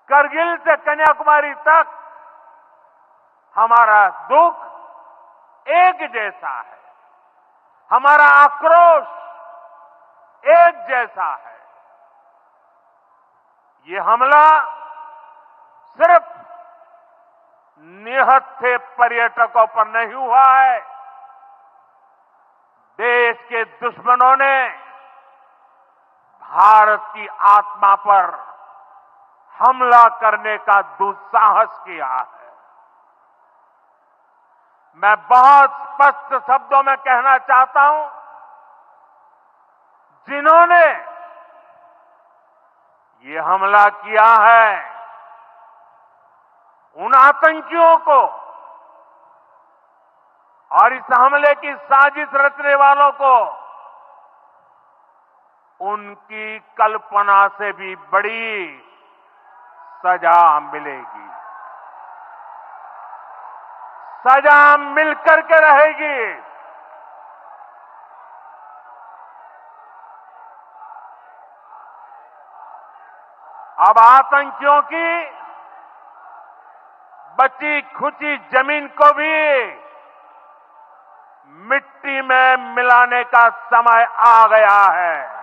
करगिल से कन्याकुमारी तक हमारा दुख एक जैसा है, हमारा आक्रोश एक जैसा है। ये हमला सिर्फ निहत्थे पर्यटकों पर नहीं हुआ है, देश के दुश्मनों ने भारत की आत्मा पर हमला करने का दुस्साहस किया है। मैं बहुत स्पष्ट शब्दों में कहना चाहता हूं, जिन्होंने ये हमला किया है, उन आतंकियों को और इस हमले की साजिश रचने वालों को उनकी कल्पना से भी बड़ी सजा मिलेगी। सजा मिलकर के रहेगी। अब आतंकियों की बची खुची जमीन को भी मिट्टी में मिलाने का समय आ गया है।